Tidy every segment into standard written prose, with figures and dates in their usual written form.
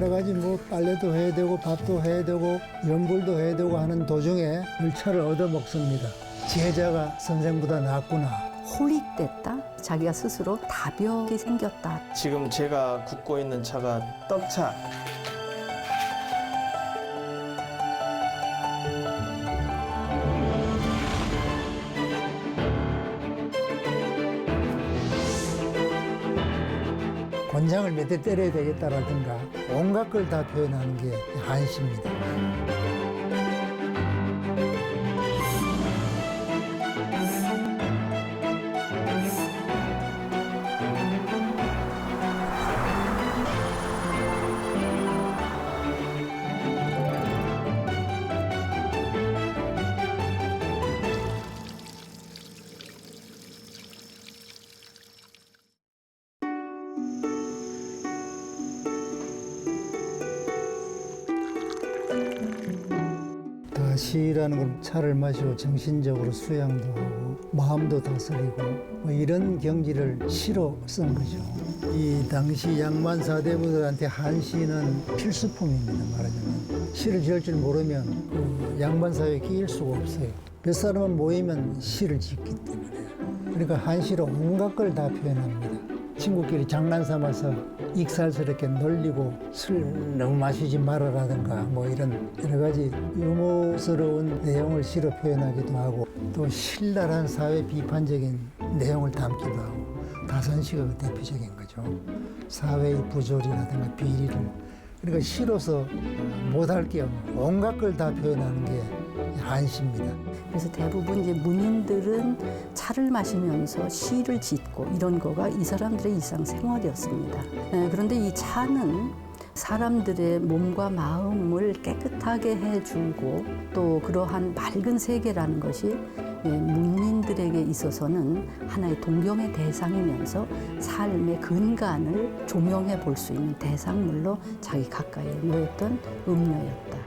여러 가지 뭐 빨래도 해야 되고 밥도 해야 되고 연불도 해야 되고 하는 도중에 열차를 얻어먹습니다. 제자가 선생보다 낫구나. 홀릭됐다. 자기가 스스로 다벽이 생겼다. 지금 제가 굽고 있는 차가 떡차. 권장을 몇 대 때려야 되겠다라든가 온갖 걸 다 표현하는 게 한시입니다. 시라는 건 차를 마시고 정신적으로 수양도 하고 마음도 다스리고 뭐 이런 경지를 시로 쓴 거죠. 이 당시 양만 사대부들한테 한시는 필수품입니다. 말하자면 시를 지을 줄 모르면 그 양반 사회에 끼일 수가 없어요. 몇 사람은 모이면 시를 짓기 때문에. 그러니까 한시로 온갖 걸 다 표현합니다. 친구끼리 장난 삼아서 익살스럽게 놀리고 술 너무 마시지 말아라든가 뭐 이런 여러 가지 유머스러운 내용을 시로 표현하기도 하고 또 신랄한 사회 비판적인 내용을 담기도 하고 다산시가 그 대표적인 거죠. 사회의 부조리라든가 비리를 그러니까 시로서 못할 게 없는 온갖 걸 다 표현하는 게 한시입니다. 그래서 대부분 이제 문인들은 차를 마시면서 시를 짓고 이런 거가 이 사람들의 일상생활이었습니다. 그런데 이 차는 사람들의 몸과 마음을 깨끗하게 해주고 또 그러한 맑은 세계라는 것이 문민들에게 있어서는 하나의 동경의 대상이면서 삶의 근간을 조명해 볼 수 있는 대상물로 자기 가까이에 놓였던 음료였다.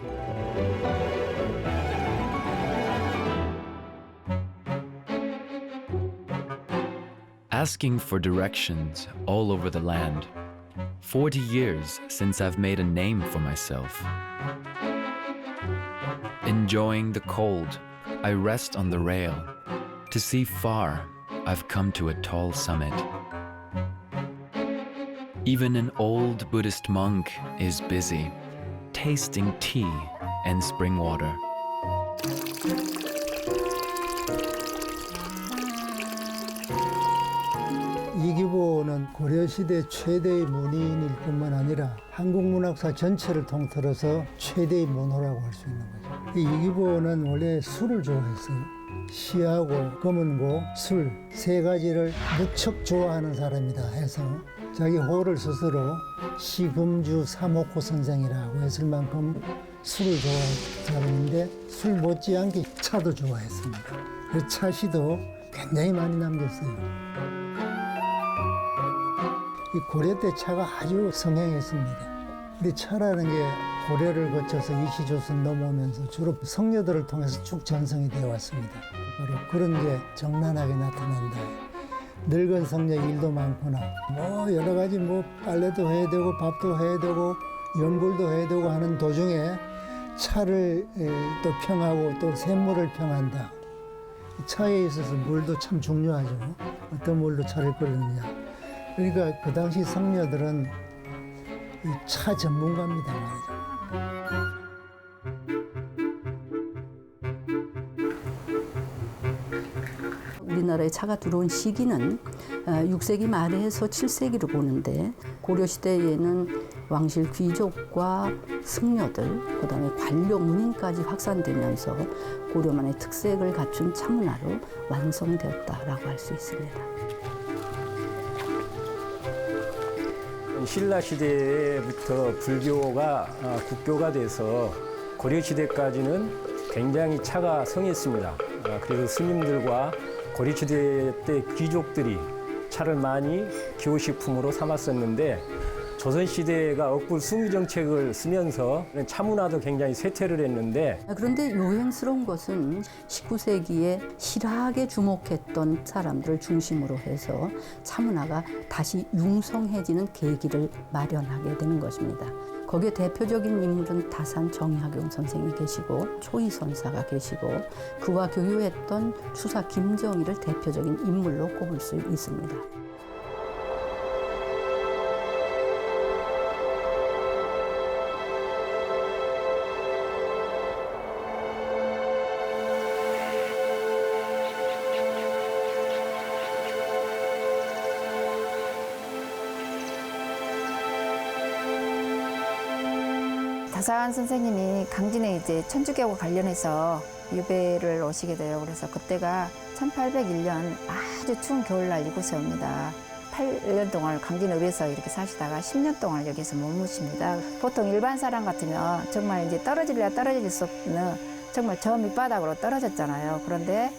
Asking for directions all over the land. 40 years since I've made a name for myself. Enjoying the cold, I rest on the rail. To see far, I've come to a tall summit. Even an old Buddhist monk is busy, tasting tea and spring water. 이기보는 고려시대 최대의 문인일 뿐만 아니라 한국 문학사 전체를 통틀어서 최대의 문호라고 할 수 있는 거죠. 이기보는 원래 술을 좋아했어요. 시하고 검은고, 술 세 가지를 무척 좋아하는 사람이다 해서 자기 호를 스스로 시금주 삼옥호 선생이라고 했을 만큼 술을 좋아하는 사람인데 술 못지않게 차도 좋아했습니다. 그 차시도 굉장히 많이 남겼어요. 이 고려 때 차가 아주 성행했습니다. 근데 차라는 게 고려를 거쳐서 이시조선 넘어오면서 주로 성녀들을 통해서 쭉 전성이 되어 왔습니다. 바로 그런 게 정난하게 나타난다. 늙은 성녀 일도 많구나. 뭐 여러 가지 뭐 빨래도 해야 되고 밥도 해야 되고 연불도 해야 되고 하는 도중에 차를 또 평하고 또 샘물을 평한다. 차에 있어서 물도 참 중요하죠. 어떤 물로 차를 끓이느냐. 그러니까 그 당시 성녀들은 이 차 전문가입니다 말이죠. 우리나라에 차가 들어온 시기는 6세기 말에서 7세기로 보는데 고려시대에는 왕실 귀족과 승려들, 그다음에 관료 문인까지 확산되면서 고려만의 특색을 갖춘 차문화로 완성되었다라고 할 수 있습니다. 신라 시대부터 불교가 국교가 돼서 고려 시대까지는 굉장히 차가 성했습니다. 그래서 스님들과 고려 시대 때 귀족들이 차를 많이 기호식품으로 삼았었는데 조선 시대가 억불 숭유 정책을 쓰면서 차 문화도 굉장히 쇠퇴를 했는데 그런데 요행스러운 것은 19세기에 실학에 주목했던 사람들을 중심으로 해서 차 문화가 다시 융성해지는 계기를 마련하게 되는 것입니다. 거기에 대표적인 인물은 다산 정약용 선생이 계시고 초이 선사가 계시고 그와 교류했던 수사 김정희를 대표적인 인물로 꼽을 수 있습니다. 다산 선생님이 강진에 이제 천주교와 관련해서 유배를 오시게 돼요. 그래서 그때가 1801년 아주 추운 겨울날 이곳에 옵니다. 8년 동안 강진을에서 이렇게 사시다가 10년 동안 여기서 머무십니다. 보통 일반 사람 같으면 정말 이제 떨어질래 떨어질 수 없는 정말 저 밑바닥으로 떨어졌잖아요. 그런데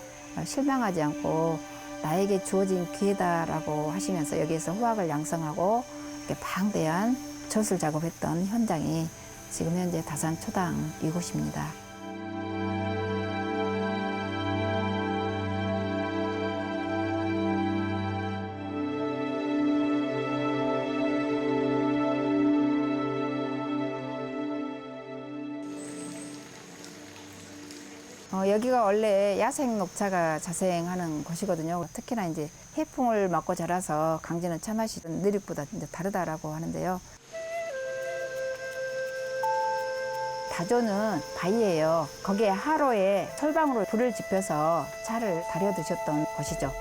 실망하지 않고 나에게 주어진 기회다라고 하시면서 여기에서 후학을 양성하고 이렇게 방대한 저술 작업했던 현장이 지금 현재 다산 초당 이곳입니다. 여기가 원래 야생 녹차가 자생하는 곳이거든요. 특히나 이제 해풍을 맞고 자라서 강진은 차맛이 느릿보다 이제 다르다라고 하는데요. 다조는 바위예요. 거기에 하로에 철방으로 불을 지펴서 차를 달여 드셨던 곳이죠.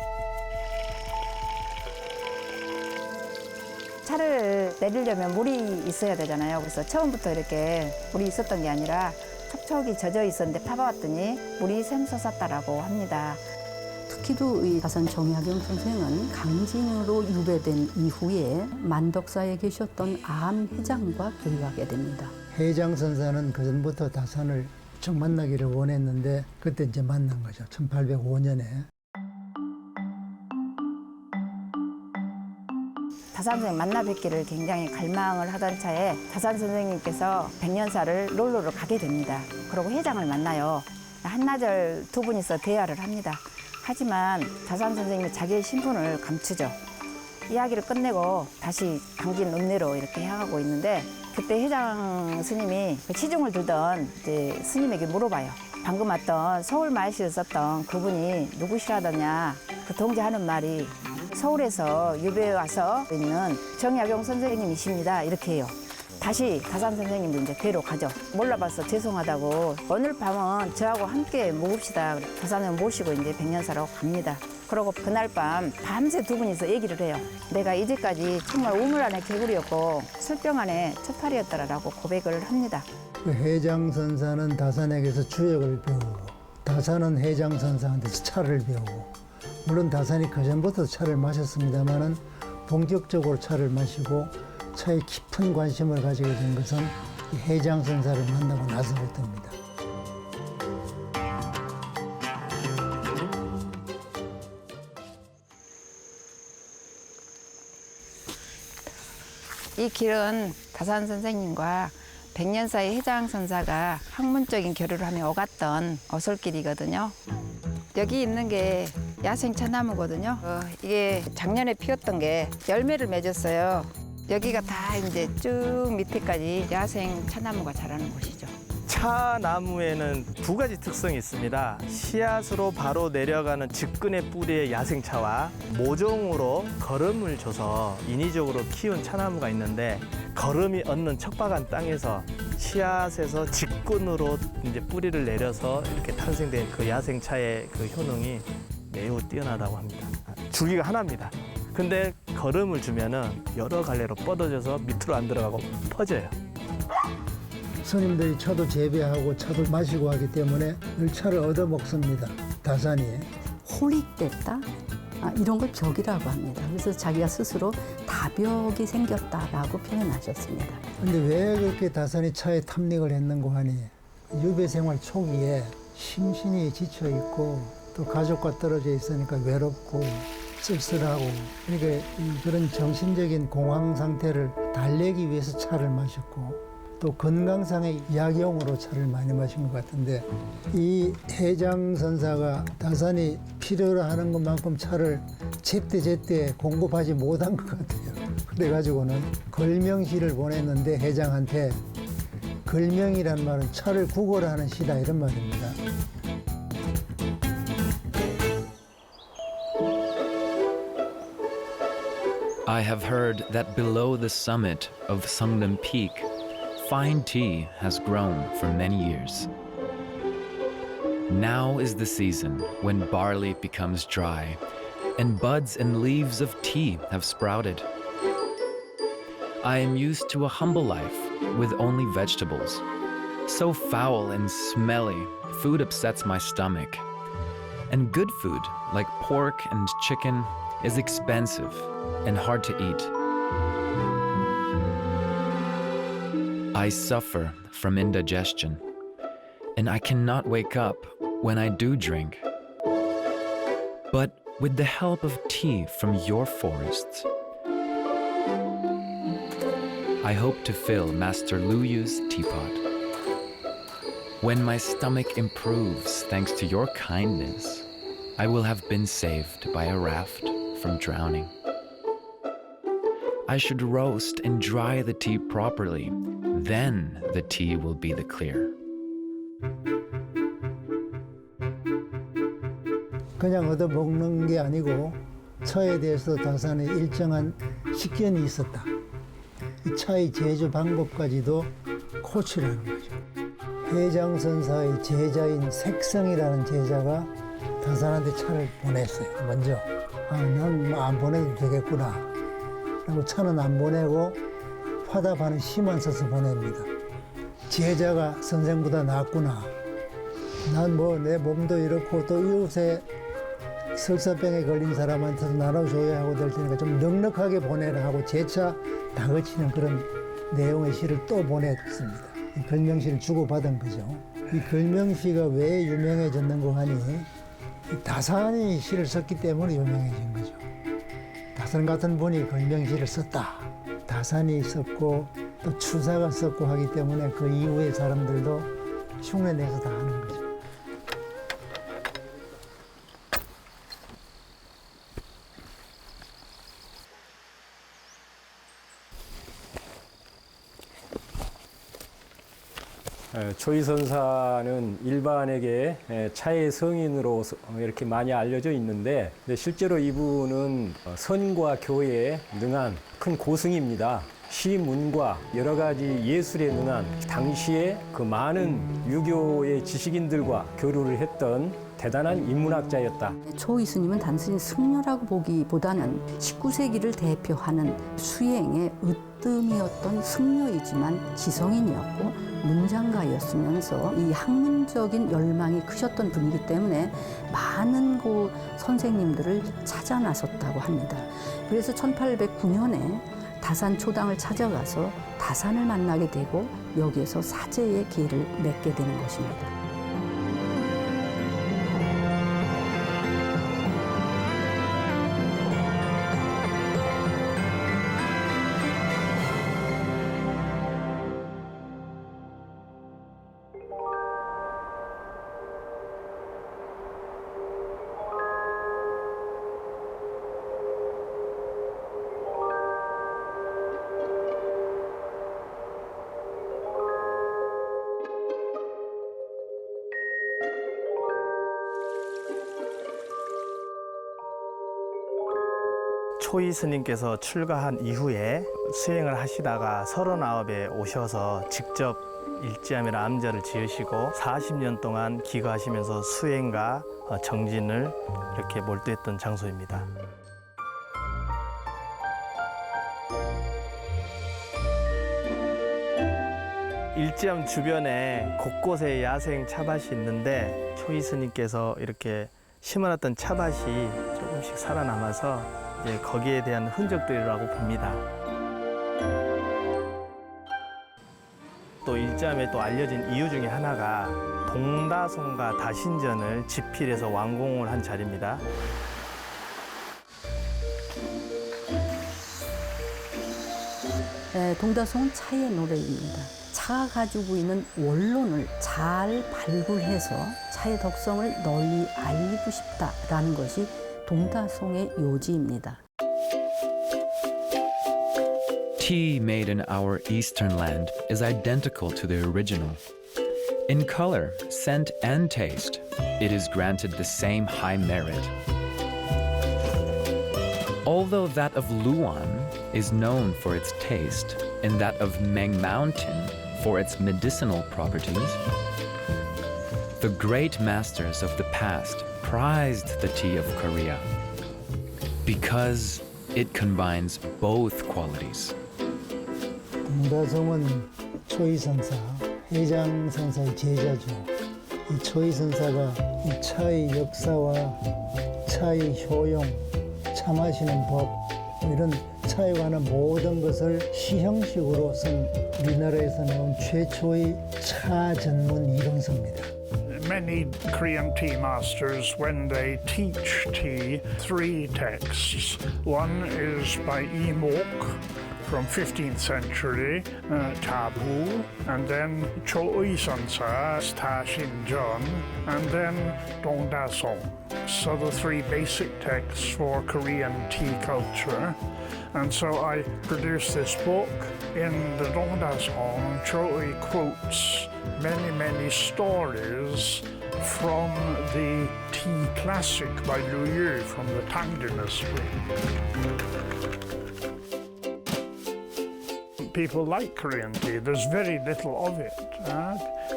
차를 내리려면 물이 있어야 되잖아요. 그래서 처음부터 이렇게 물이 있었던 게 아니라 촉촉이 젖어 있었는데 파봐왔더니 물이 샘솟았다라고 합니다. 특히도 이 다산 정약용 선생은 강진으로 유배된 이후에 만덕사에 계셨던 암 회장과 교류하게 됩니다. 회장 선사는 그전부터 다산을 쭉 만나기를 원했는데 그때 이제 만난 거죠. 1805년에. 다산 선생님 만나 뵙기를 굉장히 갈망을 하던 차에 다산 선생님께서 백년사를 롤러로 가게 됩니다. 그리고 회장을 만나요. 한나절 두 분이서 대화를 합니다. 하지만 다산 선생님이 자기의 신분을 감추죠. 이야기를 끝내고 다시 강진 읍내로 이렇게 향하고 있는데 그때 회장 스님이 시중을 들던 이제 스님에게 물어봐요. 방금 왔던 서울 말씨를 썼던 그분이 누구시라더냐. 그 동지 하는 말이 서울에서 유배에 와서 있는 정약용 선생님이십니다. 이렇게 해요. 다시 다산 선생님도 이제 뵈러 가죠. 몰라봐서 죄송하다고 오늘 밤은 저하고 함께 묵읍시다. 다산을 모시고 이제 백년사로 갑니다. 그러고 그날 밤 밤새 두 분이서 얘기를 해요. 내가 이제까지 정말 우물 안에 개구리였고 술병 안에 초파리였다라고 고백을 합니다. 그 회장 선사는 다산에게서 주역을 배우고 다산은 회장 선사한테서 차를 배우고 물론 다산이 그전부터 차를 마셨습니다마는 본격적으로 차를 마시고 차에 깊은 관심을 가지게 된 것은 이 회장 선사를 만나고 나서부터입니다. 이 길은 다산 선생님과 백년사의 회장 선사가 학문적인 교류를 하며 오갔던 어솔길이거든요. 여기 있는 게 야생 차나무거든요. 이게 작년에 피었던 게 열매를 맺었어요. 여기가 다 이제 쭉 밑에까지 야생 차나무가 자라는 곳이죠. 차나무에는 두 가지 특성이 있습니다. 씨앗으로 바로 내려가는 직근의 뿌리의 야생차와 모종으로 거름을 줘서 인위적으로 키운 차나무가 있는데 거름이 얻는 척박한 땅에서 씨앗에서 직근으로 이제 뿌리를 내려서 이렇게 탄생된 그 야생차의 그 효능이 매우 뛰어나다고 합니다. 줄기가 하나입니다. 근데 거름을 주면은 여러 갈래로 뻗어져서 밑으로 안 들어가고 퍼져요. 스님들이 차도 재배하고 차도 마시고 하기 때문에 늘 차를 얻어 먹습니다. 다산이. 홀릭됐다? 이런 걸 벽이라고 합니다. 그래서 자기가 스스로 다벽이 생겼다라고 표현하셨습니다. 근데 왜 그렇게 다산이 차에 탐닉을 했는고 하니 유배 생활 초기에 심신이 지쳐 있고 또 가족과 떨어져 있으니까 외롭고 쓸쓸하고 그러니까 그런 정신적인 공황 상태를 달래기 위해서 차를 마셨고 또 건강상의 약용으로 차를 많이 마신 것 같은데 이 회장 선사가 다산이 필요로 하는 것만큼 차를 제때제때 공급하지 못한 것 같아요. 그래가지고는 걸명시를 보냈는데 회장한테 걸명이란 말은 차를 구걸하는 시다 이런 말입니다. I have heard that below the summit of Sungdam Peak, fine tea has grown for many years. Now is the season when barley becomes dry, and buds and leaves of tea have sprouted. I am used to a humble life with only vegetables. So foul and smelly, food upsets my stomach. And good food, like pork and chicken, is expensive and hard to eat. I suffer from indigestion, and I cannot wake up when I do drink. But with the help of tea from your forests, I hope to fill Master Luyu's teapot. When my stomach improves thanks to your kindness, I will have been saved by a raft from drowning. I should roast and dry the tea properly. Then the tea will be the clear. 그냥 얻어 먹는 게 아니고 차에 대해서 다산에 일정한 식견이 있었다. 이 차의 제조 방법까지도 코치라는 거죠. 회장선사의 제자인 색성이라는 제자가 다산한테 차를 보냈어요. 먼저 난 안 보내도 되겠구나 라고 차는 안 보내고 화답하는 시만 써서 보냅니다. 제자가 선생보다 낫구나. 난 뭐 내 몸도 이렇고 또 이웃에 설사병에 걸린 사람한테도 나눠줘야 하고 될 테니까 좀 넉넉하게 보내라 하고 재차 다그치는 그런 내용의 시를 또 보냈습니다. 이 걸명시를 주고받은 거죠. 이 걸명시가 왜 유명해졌는고 하니 다산이 시를 썼기 때문에 유명해진 거죠. 다산 같은 분이 걸명시를 썼다. 다산이 썼고 또 추사가 썼고 하기 때문에 그 이후의 사람들도 흉내내서 다 하는 거죠. 초이선사는 일반에게 차의 성인으로 이렇게 많이 알려져 있는데 실제로 이분은 선과 교에 능한 큰 고승입니다. 시문과 여러 가지 예술에 능한 당시에 그 많은 유교의 지식인들과 교류를 했던 대단한 인문학자였다. 초이 스님은 단순히 승려라고 보기보다는 19세기를 대표하는 수행의 으뜸이었던 승려이지만 지성인이었고 문장가였으면서 이 학문적인 열망이 크셨던 분이기 때문에 많은 선생님들을 찾아 나섰다고 합니다. 그래서 1809년에 다산 초당을 찾아가서 다산을 만나게 되고 여기에서 사제의 길을 맺게 되는 것입니다. 초이 스님께서 출가한 이후에 수행을 하시다가 39에 오셔서 직접 일지암이라 암자를 지으시고 40년 동안 기거하시면서 수행과 정진을 이렇게 몰두했던 장소입니다. 일지암 주변에 곳곳에 야생 차밭이 있는데 초이 스님께서 이렇게 심어놨던 차밭이 조금씩 살아남아서 거기에 대한 흔적들이라고 봅니다. 또 일지암에 또 알려진 이유 중에 하나가 동다송과 다신전을 집필해서 완공을 한 자리입니다. 동다송은 차의 노래입니다. 차가 가지고 있는 원론을 잘 발굴해서 차의 덕성을 널리 알리고 싶다라는 것이 동다송의 요지입니다. Tea made in our eastern land is identical to the original. In color, scent, and taste, it is granted the same high merit. Although that of Luan is known for its taste and that of Meng Mountain for its medicinal properties, the great masters of the past prized the tea of Korea because it combines both qualities. 동다성은 초이선사, 해장선사의 제자죠. 이 초이선사가 이 차의 역사와 차의 효용, 차 마시는 법, 이런 차에 관한 모든 것을 시형식으로 쓴 우리나라에서 나온 최초의 차 전문 이론서입니다. Many Korean tea masters, when they teach tea, three texts. One is by Lee Mok from 15th century, Tabu, and then Cho Ui-sansa, Ta Shin-jeon, and then Dong Da-song. So the three basic texts for Korean tea culture. And so I produced this book. In the Dong Da-song, Cho Ui quotes many stories from the tea classic by Liu Yu from the Tang Dynasty. People like Korean tea. There's very little of it.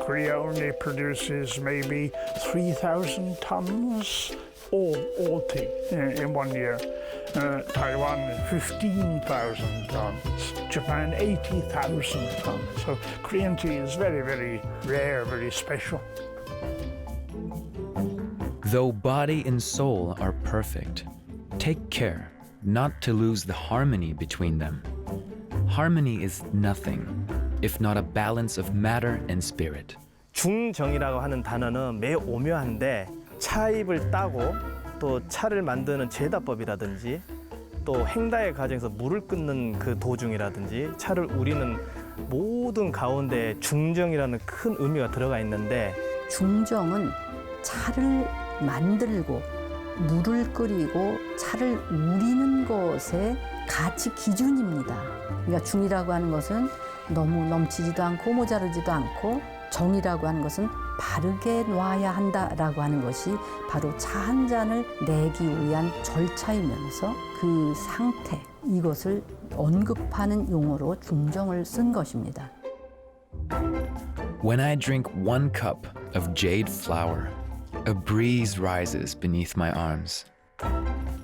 Korea only produces maybe 3,000 tons all tea in 1 year. Taiwan 15,000 tons. Japan 80,000 tons. So Korean tea is very rare, very special. Though body and soul are perfect, take care not to lose the harmony between them. Harmony is nothing if not a balance of matter and spirit. 중정이라고 하는 단어는 매우 오묘한데 차잎을 따고 또 차를 만드는 제다법이라든지 또 행다의 과정에서 물을 끓는 그 도중이라든지 차를 우리는 모든 가운데 중정이라는 큰 의미가 들어가 있는데 중정은 차를 만들고 물을 끓이고 차를 우리는 것의 가치 기준입니다. 그러니까 중이라고 하는 것은 너무 넘치지도 않고 모자르지도 않고 정이라고 하는 것은 바르게 놔야 한다라고 하는 것이 바로 차 한 잔을 내기 위한 절차이면서 그 상태, 이것을 언급하는 용어로 중정을 쓴 것입니다. When I drink 1 cup of jade flower, a breeze rises beneath my arms.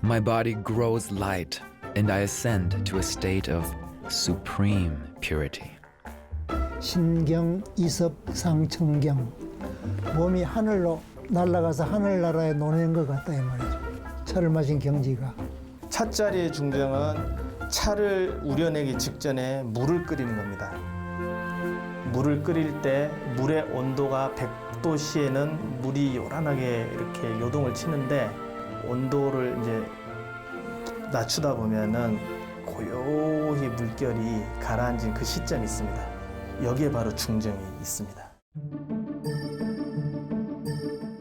My body grows light and I ascend to a state of supreme purity. 신경, 이섭, 상청경. 몸이 하늘로 날아가서 하늘나라에 노는 것 같다 이 말이죠. 차를 마신 경지가. 차자리의 중정은 차를 우려내기 직전에 물을 끓이는 겁니다. 물을 끓일 때 물의 온도가 100도 시에는 물이 요란하게 이렇게 요동을 치는데 온도를 이제 낮추다 보면은 고요히 물결이 가라앉은 그 시점이 있습니다. 여기에 바로 중정이 있습니다.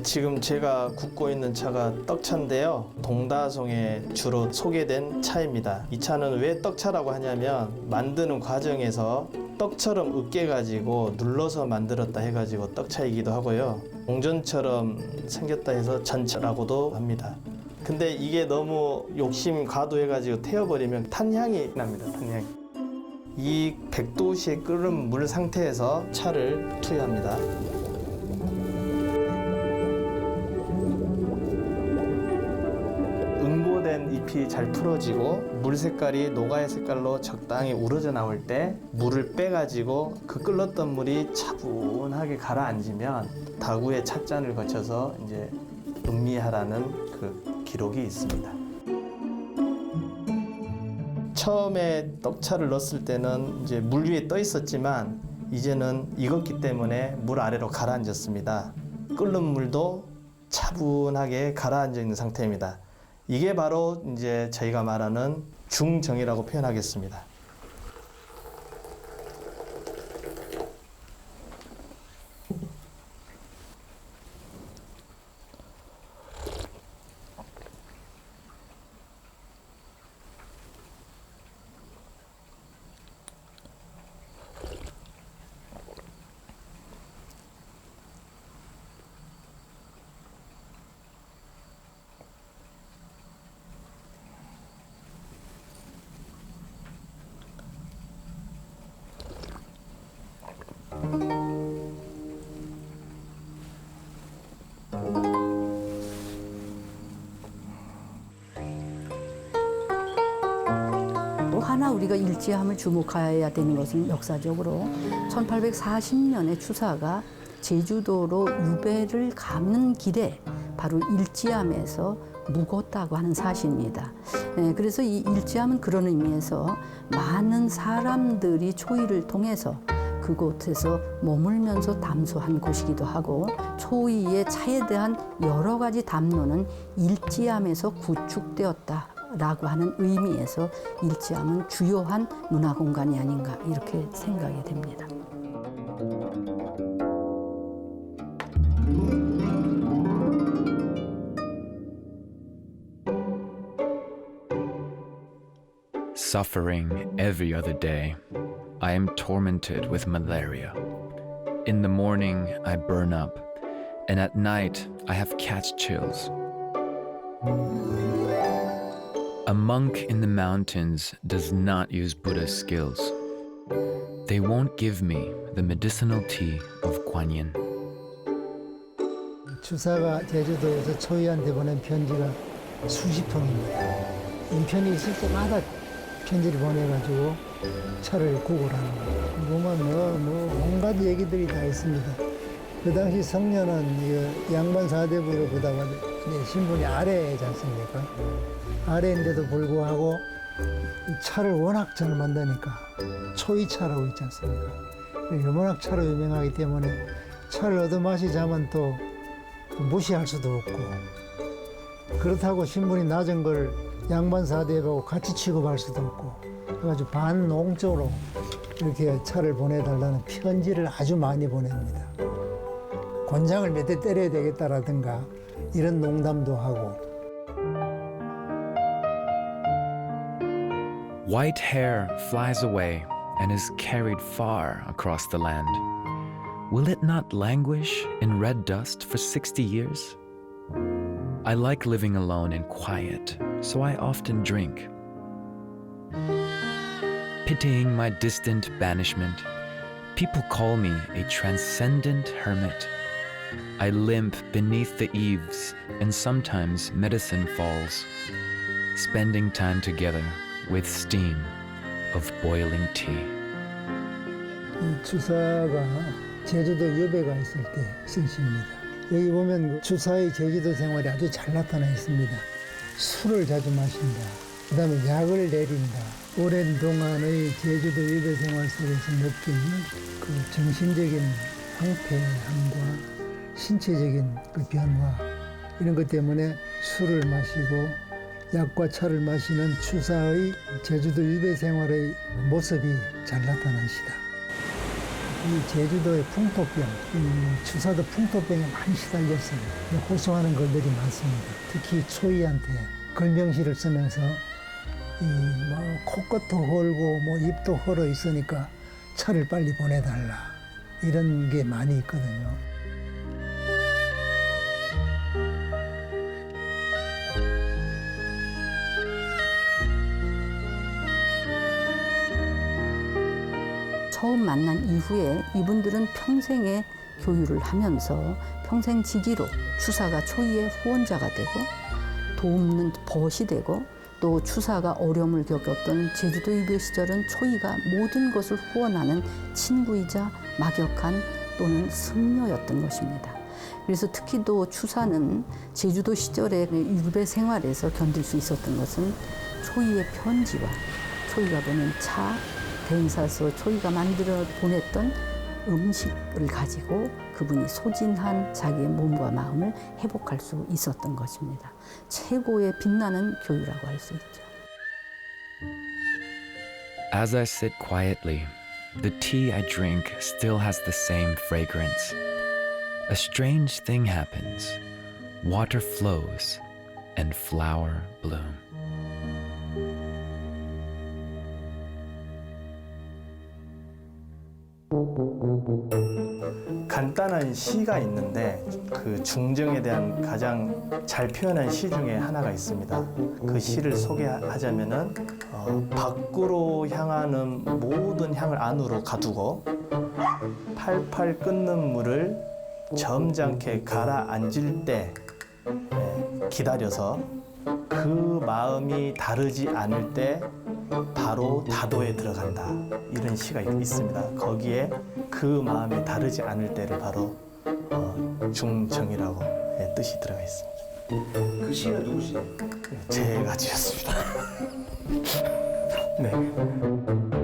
지금 제가 굽고 있는 차가 떡차인데요. 동다송에 주로 소개된 차입니다. 이 차는 왜 떡차라고 하냐면 만드는 과정에서 떡처럼 으깨가지고 눌러서 만들었다 해가지고 떡차이기도 하고요. 동전처럼 생겼다 해서 전차라고도 합니다. 근데 이게 너무 욕심 과도해가지고 태워버리면 탄향이 납니다. 탄향이. 이 100도씨에 끓은 물 상태에서 차를 투여합니다. 응고된 잎이 잘 풀어지고 물 색깔이 노가의 색깔로 적당히 우러져 나올 때 물을 빼가지고 그 끓었던 물이 차분하게 가라앉으면 다구의 찻잔을 거쳐서 이제 음미하라는 그 기록이 있습니다. 처음에 떡차를 넣었을 때는 이제 물 위에 떠 있었지만 이제는 익었기 때문에 물 아래로 가라앉았습니다. 끓는 물도 차분하게 가라앉아 있는 상태입니다. 이게 바로 이제 저희가 말하는 중정이라고 표현하겠습니다. 우리가 일지함을 주목해야 되는 것은 역사적으로 1840년에 추사가 제주도로 유배를 가는 길에 바로 일지함에서 묵었다고 하는 사실입니다. 그래서 이 일지함은 그런 의미에서 많은 사람들이 초이를 통해서 그곳에서 머물면서 담소한 곳이기도 하고 초이의 차에 대한 여러 가지 담론은 일지함에서 구축되었다라고 하는 의미에서 일지함은 주요한 문화 공간이 아닌가 이렇게 생각이 됩니다. Suffering every other day, I am tormented with malaria. In the morning, I burn up, and at night, I have cat's chills. A monk in the mountains does not use Buddha's skills. They won't give me the medicinal tea of Guanyin. 주사가 제주도에서 초이한테 보낸 편지가 수십 통입니다. 인편이 있을 때마다 편지를 보내가지고 차를 구걸하는 거예요. 보면 뭐 온갖 얘기들이 다 있습니다. 그 당시 성녀는 양반 사대부를 보다가 신분이 아래지 않습니까? 아래인데도 불구하고 이 차를 워낙 잘 만드니까 초이차라고 있지 않습니까? 워낙 차로 유명하기 때문에 차를 얻어 마시자면 또 무시할 수도 없고 그렇다고 신분이 낮은 걸 양반 사대부하고 같이 취급할 수도 없고 그래가지고 반농적으로 이렇게 차를 보내달라는 편지를 아주 많이 보냅니다. 권장을 몇 대 때려야 되겠다라든가 이런 농담도 하고. White hair flies away and is carried far across the land. Will it not languish in red dust for 60 years? I like living alone and quiet, so I often drink. Pitying my distant banishment, people call me a transcendent hermit. I limp beneath the eaves, and sometimes medicine falls, spending time together with steam of boiling tea. 이 주사가 제주도 유배가 있을 때 쓴 시입니다. 여기 보면 주사의 제주도 생활이 아주 잘 나타나 있습니다. 술을 자주 마신다. 그 다음에 약을 내린다. 오랜 동안의 제주도 유배 생활 속에서 느낀 그 정신적인 황폐함과 신체적인 그 변화 이런 것 때문에 술을 마시고 약과 차를 마시는 추사의 제주도 유배 생활의 모습이 잘 나타나시다. 이 제주도의 풍토병, 이 추사도 풍토병에 많이 시달렸어요. 호소하는 걸들이 많습니다. 특히 초이한테 걸명시를 쓰면서 코끝도 헐고 입도 헐어 있으니까 차를 빨리 보내달라 이런 게 많이 있거든요. 처음 만난 이후에 이분들은 평생의 교유를 하면서 평생 지기로 추사가 초이의 후원자가 되고 돕는 벗이 되고 또 추사가 어려움을 겪었던 제주도 유배 시절은 초이가 모든 것을 후원하는 친구이자 막역한 또는 승려였던 것입니다. 그래서 특히 또 추사는 제주도 시절의 유배 생활에서 견딜 수 있었던 것은 초이의 편지와 초이가 보낸 차, 대행사서 초이가 만들어 보냈던 음식을 가지고 그분이 소진한 자기의 몸과 마음을 회복할 수 있었던 것입니다. 최고의 빛나는 교유라고 할 수 있죠. As I sit quietly, the tea I drink still has the same fragrance. A strange thing happens. Water flows and flower bloom. 간단한 시가 있는데 그 중정에 대한 가장 잘 표현한 시 중에 하나가 있습니다. 그 시를 소개하자면은 밖으로 향하는 모든 향을 안으로 가두고 팔팔 끓는 물을 점잖게 가라앉을 때 기다려서 그 마음이 다르지 않을 때 바로 다도에 들어간다. 이런 시가 있습니다. 거기에 그 마음이 다르지 않을 때를 바로 중정이라고 뜻이 들어가 있습니다. 그 시인은 누구시죠? 제가 지었습니다. 네.